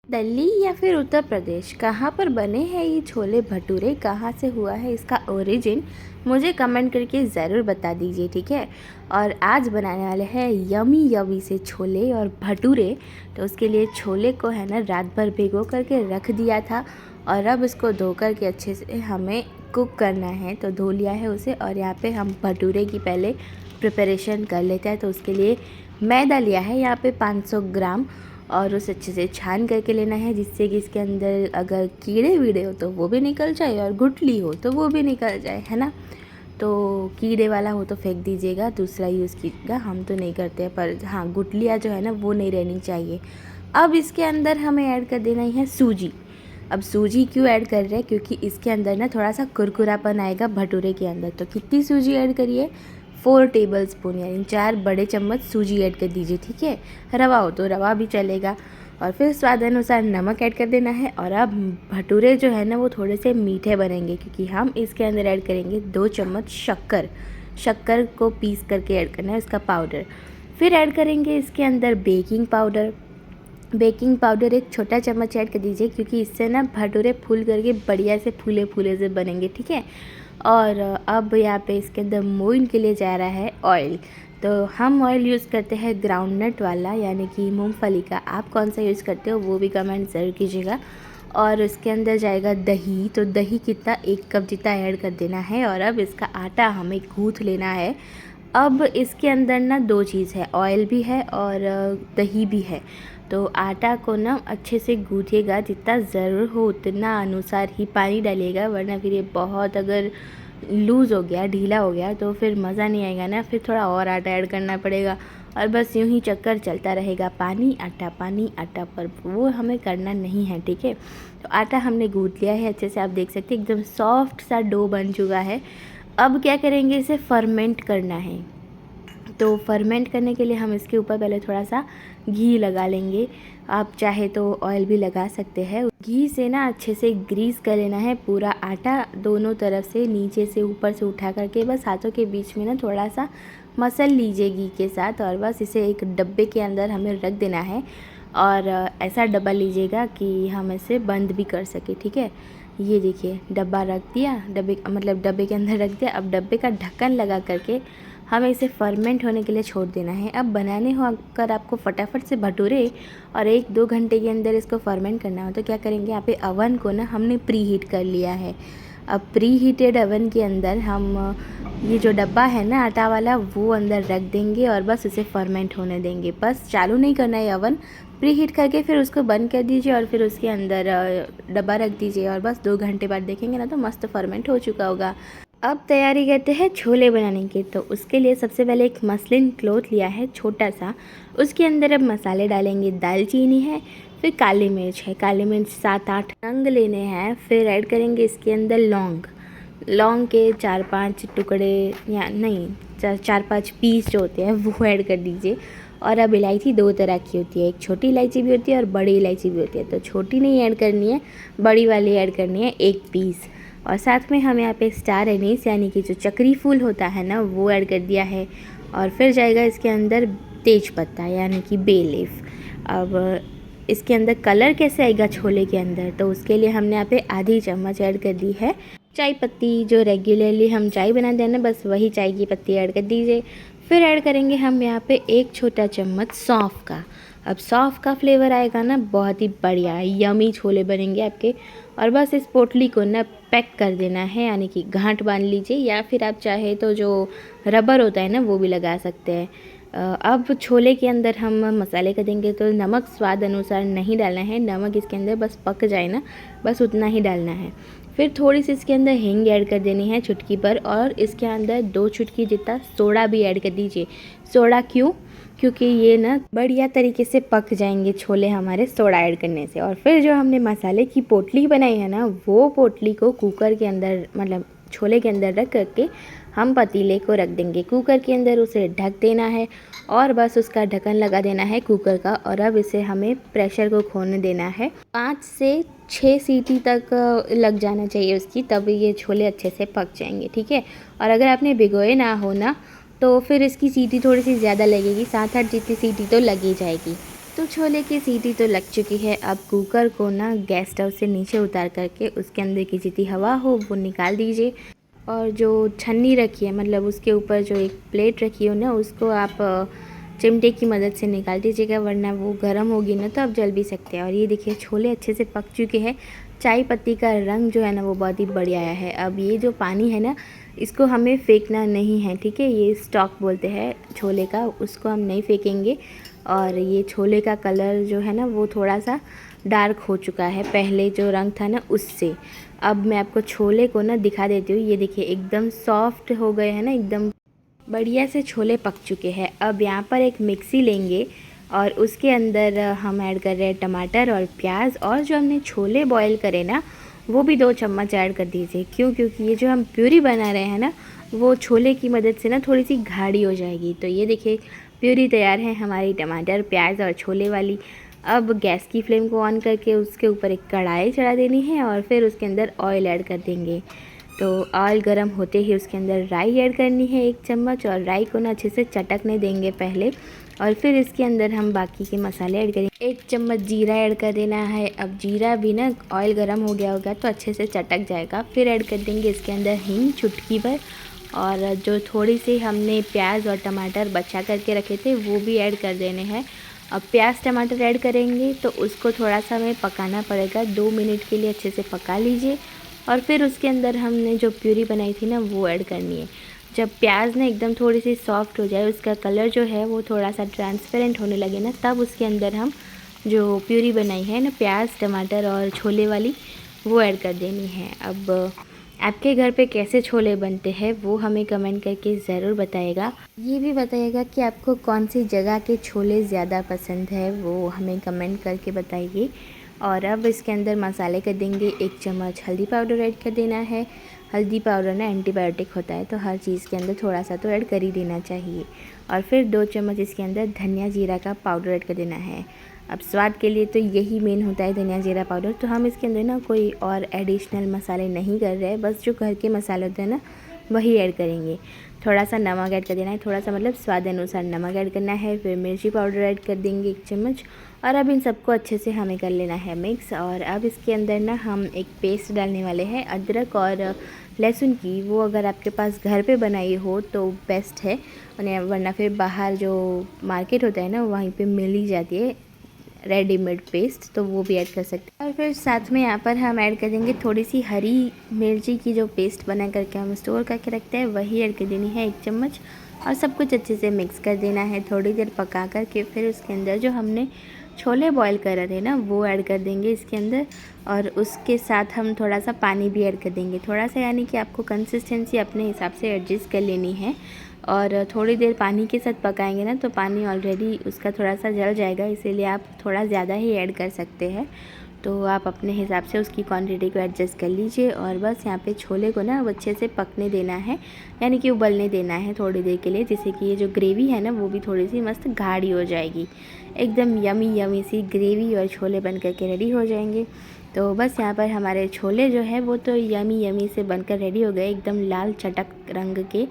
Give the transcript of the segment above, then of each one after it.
दिल्ली या फिर उत्तर प्रदेश, कहाँ पर बने हैं ये छोले भटूरे, कहाँ से हुआ है इसका ओरिजिन, मुझे कमेंट करके ज़रूर बता दीजिए, ठीक है। और आज बनाने वाले हैं यमी यमी से छोले और भटूरे। तो उसके लिए छोले को है ना रात भर भिगो करके रख दिया था और अब इसको धो कर के अच्छे से हमें कुक करना है। तो धो लिया है उसे और यहाँ पे हम भटूरे की पहले प्रिपरेशन कर लेते हैं। तो उसके लिए मैदा लिया है यहाँ पे 500 ग्राम और उसे अच्छे से छान करके लेना है, जिससे कि इसके अंदर अगर कीड़े वीड़े हो तो वो भी निकल जाए और गुठली हो तो वो भी निकल जाए, है ना। तो कीड़े वाला हो तो फेंक दीजिएगा, दूसरा यूज़ कीजिएगा, हम तो नहीं करते हैं, पर हाँ गुठलियाँ जो है ना वो नहीं रहनी चाहिए। अब इसके अंदर हमें ऐड कर देना ही है सूजी। अब सूजी क्यों ऐड कर रहे हैं, क्योंकि इसके अंदर ना थोड़ा सा कुरकुरापन आएगा भटूरे के अंदर। तो कितनी सूजी ऐड करिए, 4 टेबल स्पून यानी 4 बड़े चम्मच सूजी ऐड कर दीजिए, ठीक है। रवा हो तो रवा भी चलेगा। और फिर स्वाद अनुसार नमक ऐड कर देना है। और अब भटूरे जो है ना वो थोड़े से मीठे बनेंगे, क्योंकि हम इसके अंदर ऐड करेंगे 2 चम्मच शक्कर को पीस करके ऐड करना है, उसका पाउडर। फिर ऐड करेंगे इसके अंदर बेकिंग पाउडर 1 छोटा चम्मच ऐड कर दीजिए, क्योंकि इससे ना भटूरे फूल करके बढ़िया से फूले फूले से बनेंगे, ठीक है। और अब यहाँ पे इसके अंदर मोइन के लिए जा रहा है ऑयल। तो हम ऑयल यूज़ करते हैं ग्राउंडनट वाला, यानी कि मूंगफली का। आप कौन सा यूज़ करते हो वो भी कमेंट ज़रूर कीजिएगा। और इसके अंदर जाएगा दही। तो दही कितना, 1 कप जितना ऐड कर देना है। और अब इसका आटा हमें गूँथ लेना है। अब इसके अंदर ना 2 चीज़ है, ऑयल भी है और दही भी है। तो आटा को ना अच्छे से गूँथिएगा, जितना ज़रूर हो उतना अनुसार ही पानी डालिएगा, वरना फिर ये बहुत अगर लूज़ हो गया, ढीला हो गया तो फिर मज़ा नहीं आएगा ना, फिर थोड़ा और आटा ऐड करना पड़ेगा। और बस यूँ ही चक्कर चलता रहेगा, पानी आटा, पर वो हमें करना नहीं है, ठीक है। तो आटा हमने गूँथ लिया है अच्छे से, आप देख सकते हैं एकदम सॉफ्ट सा डो बन चुका है। अब क्या करेंगे, इसे फर्मेंट करना है। तो फर्मेंट करने के लिए हम इसके ऊपर पहले थोड़ा सा घी लगा लेंगे, आप चाहे तो ऑयल भी लगा सकते हैं। घी से ना अच्छे से ग्रीस कर लेना है पूरा आटा, दोनों तरफ से, नीचे से ऊपर से उठा करके बस हाथों के बीच में ना थोड़ा सा मसल लीजिए घी के साथ। और बस इसे एक डब्बे के अंदर हमें रख देना है। और ऐसा डब्बा लीजिएगा कि हम इसे बंद भी कर सके, ठीक है। ये देखिए डब्बा रख दिया, डब्बे के अंदर रख दिया। अब डब्बे का ढक्कन लगा करके हमें इसे फर्मेंट होने के लिए छोड़ देना है। अब बनाने हो अगर आपको फटाफट से भटूरे और 1-2 घंटे के अंदर इसको फर्मेंट करना हो तो क्या करेंगे, यहाँ पे अवन को ना हमने प्री हीट कर लिया है। अब प्री हीटेड अवन के अंदर हम ये जो डब्बा है ना आटा वाला वो अंदर रख देंगे और बस इसे फर्मेंट होने देंगे। बस चालू नहीं करना है अवन, प्री हीट करके फिर उसको बंद कर दीजिए और फिर उसके अंदर डब्बा रख दीजिए और बस 2 घंटे बाद देखेंगे ना तो मस्त फर्मेंट हो चुका होगा। अब तैयारी करते हैं छोले बनाने की। तो उसके लिए सबसे पहले एक मसलिन क्लॉथ लिया है छोटा सा, उसके अंदर अब मसाले डालेंगे। दालचीनी है, फिर काली मिर्च है, काली मिर्च 7-8 नंग लेने हैं। फिर ऐड करेंगे इसके अंदर लौंग के 4-5 टुकड़े, या नहीं 4-5 पीस जो होते हैं वो ऐड कर दीजिए। और अब इलायची 2 तरह की होती है, एक छोटी इलायची भी होती है और बड़ी इलायची भी होती है। तो छोटी नहीं ऐड करनी है, बड़ी वाली ऐड करनी है 1 पीस। और साथ में हम यहाँ पे स्टार एनीस यानी कि जो चक्री फूल होता है ना वो ऐड कर दिया है। और फिर जाएगा इसके अंदर तेज पत्ता यानी कि बे लीफ। अब इसके अंदर कलर कैसे आएगा छोले के अंदर, तो उसके लिए हमने यहाँ पे आधी चम्मच ऐड कर दी है चाय पत्ती। जो रेगुलरली हम चाय बनाते हैं ना, बस वही चाय की पत्ती ऐड कर दीजिए। फिर ऐड करेंगे हम यहाँ पे 1 छोटा चम्मच सौंफ का। अब सौंफ का फ्लेवर आएगा ना, बहुत ही बढ़िया यमी छोले बनेंगे आपके। और बस इस पोटली को ना पैक कर देना है, यानी कि गांठ बांध लीजिए, या फिर आप चाहे तो जो रबर होता है ना वो भी लगा सकते हैं। अब छोले के अंदर हम मसाले कर देंगे। तो नमक स्वाद अनुसार नहीं डालना है, नमक इसके अंदर बस पक जाए ना, बस उतना ही डालना है। फिर थोड़ी सी इसके अंदर हींग ऐड कर देनी है चुटकी पर, और इसके अंदर 2 चुटकी जितना सोडा भी ऐड कर दीजिए। सोडा क्यों, क्योंकि ये ना बढ़िया तरीके से पक जाएंगे छोले हमारे सोडा ऐड करने से। और फिर जो हमने मसाले की पोटली बनाई है ना, वो पोटली को कुकर के अंदर छोले के अंदर रख करके हम पतीले को रख देंगे कुकर के अंदर, उसे ढक देना है और बस उसका ढक्कन लगा देना है कुकर का। और अब इसे हमें प्रेशर को खोने देना है, 5 से 6 सीटी तक लग जाना चाहिए उसकी, तब ये छोले अच्छे से पक जाएंगे, ठीक है। और अगर आपने भिगोए ना हो ना तो फिर इसकी सीटी थोड़ी सी ज़्यादा लगेगी, 7-8 जितनी सीटी तो लगी जाएगी। तो छोले की सीटी तो लग चुकी है। अब कुकर को ना गैस स्टव से नीचे उतार करके उसके अंदर की जितनी हवा हो वो निकाल दीजिए, और जो छन्नी रखी है मतलब उसके ऊपर जो एक प्लेट रखी हो ना, उसको आप चिमटे की मदद से निकाल दीजिएगा, वरना वो गर्म होगी ना तो आप जल भी सकते हैं। और ये देखिए छोले अच्छे से पक चुके हैं। चाय पत्ती का रंग जो है ना वो बहुत ही बढ़िया आया है। अब ये जो पानी है ना, इसको हमें फेंकना नहीं है, ठीक है। ये स्टॉक बोलते हैं छोले का, उसको हम नहीं फेंकेंगे। और ये छोले का कलर जो है ना वो थोड़ा सा डार्क हो चुका है पहले जो रंग था ना उससे। अब मैं आपको छोले को ना दिखा देती हूँ। ये देखिए एकदम सॉफ्ट हो गए हैं ना, एकदम बढ़िया से छोले पक चुके हैं। अब यहाँ पर एक मिक्सी लेंगे और उसके अंदर हम ऐड कर रहे हैं टमाटर और प्याज, और जो हमने छोले बॉईल करे ना वो भी 2 चम्मच ऐड कर दीजिए। क्यों? क्योंकि ये जो हम प्यूरी बना रहे हैं ना वो छोले की मदद से ना थोड़ी सी गाढ़ी हो जाएगी। तो ये देखिए प्यूरी तैयार है हमारी टमाटर प्याज और छोले वाली। अब गैस की फ्लेम को ऑन करके उसके ऊपर एक कढ़ाई चढ़ा देनी है और फिर उसके अंदर ऑयल ऐड कर देंगे। तो ऑयल गर्म होते ही उसके अंदर राई ऐड करनी है 1 चम्मच, और राई को ना अच्छे से चटकने देंगे पहले, और फिर इसके अंदर हम बाकी के मसाले ऐड करेंगे। 1 चम्मच जीरा ऐड कर देना है। अब जीरा भी ना ऑयल गर्म हो गया होगा तो अच्छे से चटक जाएगा। फिर ऐड कर देंगे इसके अंदर हींग चुटकी भर, और जो थोड़ी सी हमने प्याज और टमाटर बचा करके रखे थे वो भी ऐड कर देने हैं। अब प्याज टमाटर ऐड करेंगे तो उसको थोड़ा सा हमें पकाना पड़ेगा, 2 मिनट के लिए अच्छे से पका लीजिए। और फिर उसके अंदर हमने जो प्यूरी बनाई थी ना वो ऐड करनी है। जब प्याज ना एकदम थोड़ी सी सॉफ्ट हो जाए, उसका कलर जो है वो थोड़ा सा ट्रांसपेरेंट होने लगे ना, तब उसके अंदर हम जो प्यूरी बनाई है ना प्याज टमाटर और छोले वाली वो ऐड कर देनी है। अब आपके घर पे कैसे छोले बनते हैं वो हमें कमेंट करके ज़रूर बताइएगा। ये भी बताइएगा कि आपको कौन सी जगह के छोले ज़्यादा पसंद है, वो हमें कमेंट करके बताइए। और अब इसके अंदर मसाले कर देंगे। 1 चम्मच हल्दी पाउडर ऐड कर देना है। हल्दी पाउडर ना एंटीबायोटिक होता है, तो हर चीज़ के अंदर थोड़ा सा तो ऐड कर ही देना चाहिए। और फिर 2 चम्मच इसके अंदर धनिया जीरा का पाउडर ऐड कर देना है। अब स्वाद के लिए तो यही मेन होता है धनिया जीरा पाउडर, तो हम इसके अंदर ना कोई और एडिशनल मसाले नहीं कर रहे हैं, बस जो घर के मसाले होते हैं ना वही ऐड करेंगे। थोड़ा सा नमक ऐड कर देना है, थोड़ा सा मतलब स्वाद अनुसार नमक ऐड करना है। फिर मिर्ची पाउडर ऐड कर देंगे 1 चम्मच, और अब इन सबको अच्छे से हमें कर लेना है मिक्स। और अब इसके अंदर ना हम एक पेस्ट डालने वाले हैं अदरक और लहसुन की। वो अगर आपके पास घर पे बनाई हो तो बेस्ट है, वरना फिर बाहर जो मार्केट होता है ना वहीं पे मिल ही जाती है रेडीमेड पेस्ट, तो वो भी ऐड कर सकते हैं। और फिर साथ में यहाँ पर हम ऐड कर देंगे थोड़ी सी हरी मिर्ची की जो पेस्ट बना करके हम स्टोर करके रखते हैं, वही ऐड कर देनी है 1 चम्मच, और सब कुछ अच्छे से मिक्स कर देना है थोड़ी देर पका करके। फिर उसके अंदर जो हमने छोले बॉईल कर रहे थे ना वो ऐड कर देंगे इसके अंदर, और उसके साथ हम थोड़ा सा पानी भी ऐड कर देंगे, थोड़ा सा, यानी कि आपको कंसिस्टेंसी अपने हिसाब से एडजस्ट कर लेनी है। और थोड़ी देर पानी के साथ पकाएंगे ना तो पानी ऑलरेडी उसका थोड़ा सा जल जाएगा, इसीलिए आप थोड़ा ज़्यादा ही ऐड कर सकते हैं। तो आप अपने हिसाब से उसकी क्वांटिटी को एडजस्ट कर लीजिए। और बस यहाँ पे छोले को ना अच्छे से पकने देना है, यानी कि उबलने देना है थोड़ी देर के लिए, जिससे कि ये जो ग्रेवी है ना वो भी थोड़ी सी मस्त गाढ़ी हो जाएगी। एकदम यमी यमी सी ग्रेवी और छोले बन करके रेडी हो जाएंगे। तो बस यहाँ पर हमारे छोले जो है वो तो यमी यमी से बनकर रेडी हो गए, एकदम लाल चटक रंग के।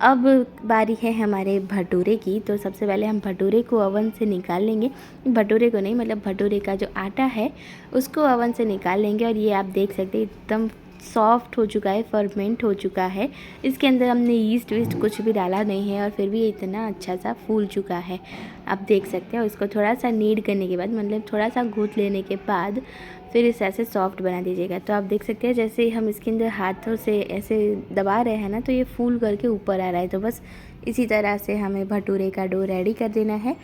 अब बारी है हमारे भटूरे की। तो सबसे पहले हम भटूरे को ओवन से निकाल लेंगे, भटूरे को नहीं मतलब भटूरे का जो आटा है उसको ओवन से निकाल लेंगे। और ये आप देख सकते हैं एकदम सॉफ्ट हो चुका है, फर्मेंट हो चुका है। इसके अंदर हमने ईस्ट वीस्ट कुछ भी डाला नहीं है, और फिर भी इतना अच्छा सा फूल चुका है, आप देख सकते हैं। इसको थोड़ा सा नीड करने के बाद, मतलब थोड़ा सा गूँथ लेने के बाद फिर इसे ऐसे सॉफ्ट बना दीजिएगा। तो आप देख सकते हैं जैसे हम इसके अंदर हाथों से ऐसे दबा रहे हैं ना तो ये फूल करके ऊपर आ रहा है। तो बस इसी तरह से हमें भटूरे का डो रेडी कर देना है।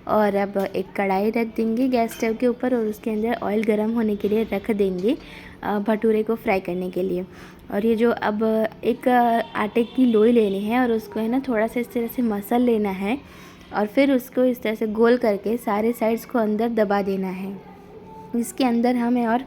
और अब एक कढ़ाई रख देंगे गैस स्टव के ऊपर, और उसके अंदर ऑयल गर्म होने के लिए रख देंगे भटूरे को फ्राई करने के लिए। और ये जो अब एक आटे की लोई लेनी है और उसको है ना थोड़ा सा इस तरह से मसल लेना है, और फिर उसको इस तरह से गोल करके सारे साइड्स को अंदर दबा देना है। इसके अंदर हमें और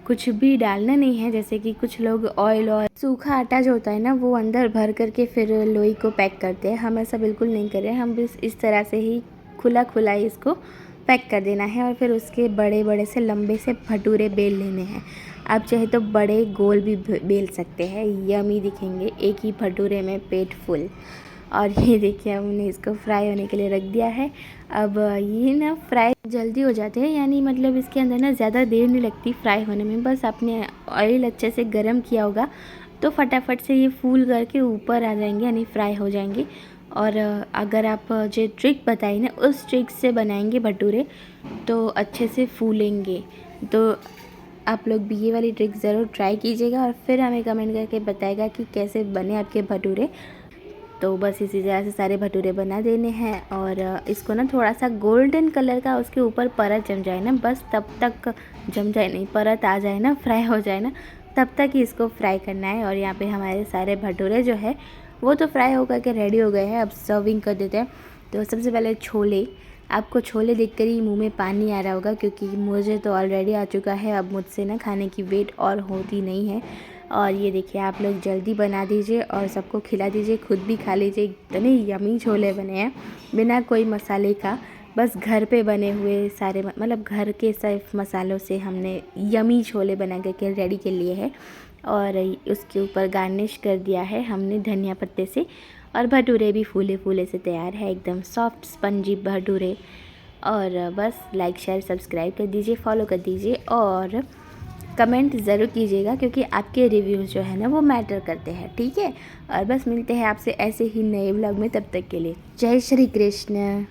कुछ भी डालना नहीं है, जैसे कि कुछ लोग ऑयल और सूखा आटा जो होता है ना वो अंदर भर करके फिर लोई को पैक करते हैं। हम ऐसा बिल्कुल नहीं कर रहे हैं, हम बस इस तरह से ही खुला खुला ही इसको पैक कर देना है। और फिर उसके बड़े बड़े से लंबे से भटूरे बेल लेने हैं। आप चाहे तो बड़े गोल भी बेल सकते हैं, यमी दिखेंगे एक ही भटूरे में पेट फुल। और ये देखिए हमने इसको फ्राई होने के लिए रख दिया है। अब ये ना फ्राई जल्दी हो जाते हैं, यानी मतलब इसके अंदर ना ज़्यादा देर नहीं लगती फ्राई होने में। बस आपने ऑयल अच्छे से गर्म किया होगा तो फटाफट से ये फूल करके ऊपर आ जाएंगे, यानी फ्राई हो जाएंगे। और अगर आप जो ट्रिक बताई ना उस ट्रिक से बनाएंगे भटूरे तो अच्छे से फूलेंगे। तो आप लोग भी ये वाली ट्रिक ज़रूर ट्राई कीजिएगा और फिर हमें कमेंट करके बताएगा कि कैसे बने आपके भटूरे। तो बस इसी तरह से सारे भटूरे बना देने हैं और इसको ना थोड़ा सा गोल्डन कलर का उसके ऊपर परत जम जाए ना, बस तब तक जम जाए नहीं, परत आ जाए ना, फ्राई हो जाए ना, तब तक ही इसको फ्राई करना है। और यहाँ पे हमारे सारे भटूरे जो है वो तो फ्राई होकर के रेडी हो गए हैं। अब सर्विंग कर देते हैं। तो सबसे पहले छोले, आपको छोले देखकर ही मुंह में पानी आ रहा होगा क्योंकि मुझे तो ऑलरेडी आ चुका है। अब मुझसे ना खाने की वेट और होती नहीं है। और ये देखिए आप लोग जल्दी बना दीजिए और सबको खिला दीजिए, खुद भी खा लीजिए। इतने यमी छोले बने हैं बिना कोई मसाले का, बस घर पे बने हुए सारे मतलब घर के सिर्फ मसालों से हमने यमी छोले बना करके रेडी के लिए है। और उसके ऊपर गार्निश कर दिया है हमने धनिया पत्ते से। और भटूरे भी फूले फूले से तैयार है, एकदम सॉफ्ट स्पंजी भटूरे। और बस लाइक शेयर सब्सक्राइब कर दीजिए, फॉलो कर दीजिए और कमेंट ज़रूर कीजिएगा क्योंकि आपके रिव्यूज़ जो है ना वो मैटर करते हैं, ठीक है। और बस मिलते हैं आपसे ऐसे ही नए व्लॉग में, तब तक के लिए जय श्री कृष्ण।